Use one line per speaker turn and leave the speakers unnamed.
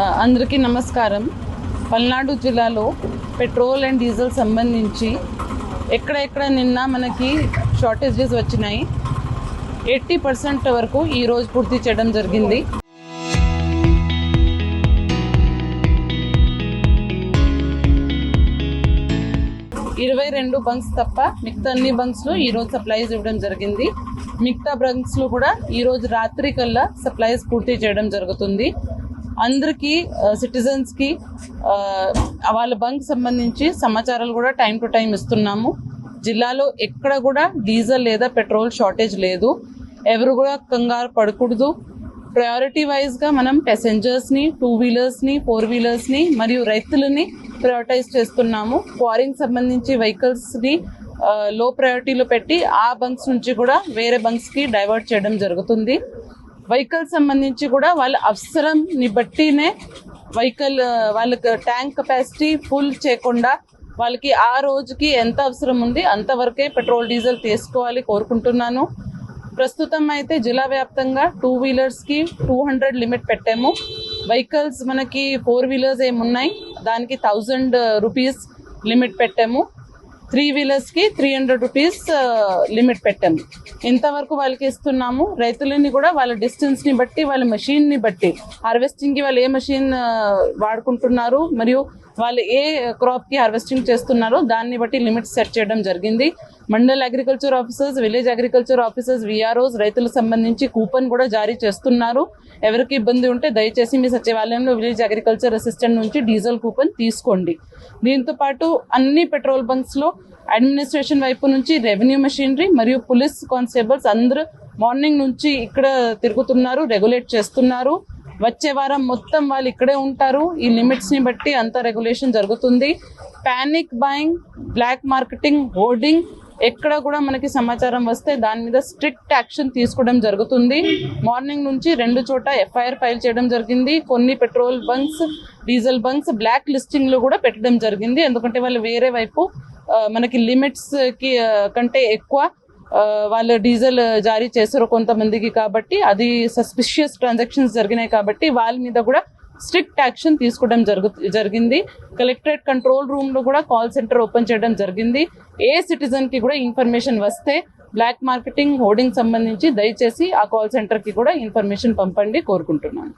అందరికీ నమస్కారం. పల్నాడు జిల్లాలో పెట్రోల్ అండ్ డీజిల్ సంబంధించి ఎక్కడ నిన్న మనకి షార్టేజెస్ వచ్చినాయి. 80% వరకు ఈరోజు పూర్తి చేయడం జరిగింది. ఇరవై 22 బంక్స్ తప్ప మిగతా అన్ని బంక్స్లో ఈరోజు సప్లైస్ ఇవ్వడం జరిగింది. మిగతా బంక్స్లో కూడా ఈరోజు రాత్రి కల్లా సప్లైస్ పూర్తి చేయడం జరుగుతుంది. అందరికీ సిటిజన్స్కి వాళ్ళ బంక్ సంబంధించి సమాచారాలు కూడా టైం టు టైం ఇస్తున్నాము. జిల్లాలో ఎక్కడ కూడా డీజిల్ లేదా పెట్రోల్ షార్టేజ్ లేదు. ఎవరు కూడా కంగారు పడకూడదు. ప్రయారిటీ వైజ్గా మనం ప్యాసింజర్స్ని, 2 వీలర్స్ని, 4 వీలర్స్ని మరియు రైతులని ప్రయారిటైజ్ చేస్తున్నాము. క్వారింగ్ సంబంధించి వెహికల్స్ని లో ప్రయారిటీలో పెట్టి ఆ బంక్స్ నుంచి కూడా వేరే బంక్స్కి డైవర్ట్ చేయడం జరుగుతుంది. వెహికల్ సంబంధించి కూడా వాళ్ళ అవసరంని బట్టినే వెహికల్ వాళ్ళకి ట్యాంక్ కెపాసిటీ ఫుల్ చేయకుండా వాళ్ళకి ఆ రోజుకి ఎంత అవసరం ఉంది అంతవరకే పెట్రోల్ డీజిల్ తీసుకోవాలి కోరుకుంటున్నాను. ప్రస్తుతం అయితే జిల్లా వ్యాప్తంగా 2 వీలర్స్కి 200 లిమిట్ పెట్టాము. వెహికల్స్ మనకి 4 వీలర్స్ ఏమున్నాయి దానికి 1000 రూపీస్ లిమిట్ పెట్టాము. 3 వీలర్స్కి 300 రూపీస్ లిమిట్ పెట్టాము. ఇంతవరకు వాళ్ళకి ఇస్తున్నాము. రైతులని కూడా వాళ్ళ డిస్టెన్స్ని బట్టి, వాళ్ళ మెషిన్ని బట్టి, హార్వెస్టింగ్కి వాళ్ళు ఏ మెషిన్ వాడుకుంటున్నారు మరియు వాళ్ళు ఏ క్రాప్కి హార్వెస్టింగ్ చేస్తున్నారో దాన్ని బట్టి లిమిట్స్ సెట్ చేయడం జరిగింది. Mandal agriculture officers, village agriculture officers, VROs రైతులకు సంబంధించి కూపన్ కూడా జారీ చేస్తున్నారు. ఎవరికి ఇబ్బంది ఉంటే దయచేసి మీ సచివాలయంలో విలేజ్ అగ్రికల్చర్ అసిస్టెంట్ నుంచి డీజిల్ కూపన్ తీసుకోండి. దీంతో పాటు అన్ని పెట్రోల్ బంక్స్లో అడ్మినిస్ట్రేషన్ వైపు నుంచి రెవెన్యూ మెషినరీ మరియు పోలీస్ కానిస్టేబుల్స్ అందరూ మార్నింగ్ నుంచి ఇక్కడ తిరుగుతున్నారు, రెగ్యులేట్ చేస్తున్నారు. వచ్చే వారం మొత్తం వాళ్ళు ఇక్కడే ఉంటారు. ఈ లిమిట్స్ని బట్టి అంత రెగ్యులేషన్ జరుగుతుంది. Panic buying, black marketing, hoarding ఎక్కడ కూడా మనకి సమాచారం వస్తే దాని మీద స్ట్రిక్ట్ యాక్షన్ తీసుకోవడం జరుగుతుంది. మార్నింగ్ నుంచి 2 చోట ఎఫ్ఐఆర్ ఫైల్ చేయడం జరిగింది. కొన్ని petrol bunks, diesel bunks black లిస్టింగ్లో కూడా పెట్టడం జరిగింది. ఎందుకంటే వాళ్ళు వేరే వైపు మనకి లిమిట్స్కి కంటే ఎక్కువ వాళ్ళు డీజిల్ జారీ చేశారు కొంతమందికి, కాబట్టి అది సస్పిషియస్ ట్రాన్సాక్షన్స్ జరిగినాయి కాబట్టి వాళ్ళ మీద కూడా స్ట్రిక్ట్ యాక్షన్ తీసుకోవడం జరిగింది. కలెక్టరేట్ కంట్రోల్ రూమ్లో కూడా కాల్ సెంటర్ ఓపెన్ చేయడం జరిగింది. ఏ సిటిజన్కి కూడా ఇన్ఫర్మేషన్ వస్తే బ్లాక్ మార్కెటింగ్, హోర్డింగ్ సంబంధించి దయచేసి ఆ కాల్ సెంటర్కి కూడా ఇన్ఫర్మేషన్ పంపండి కోరుకుంటున్నాను.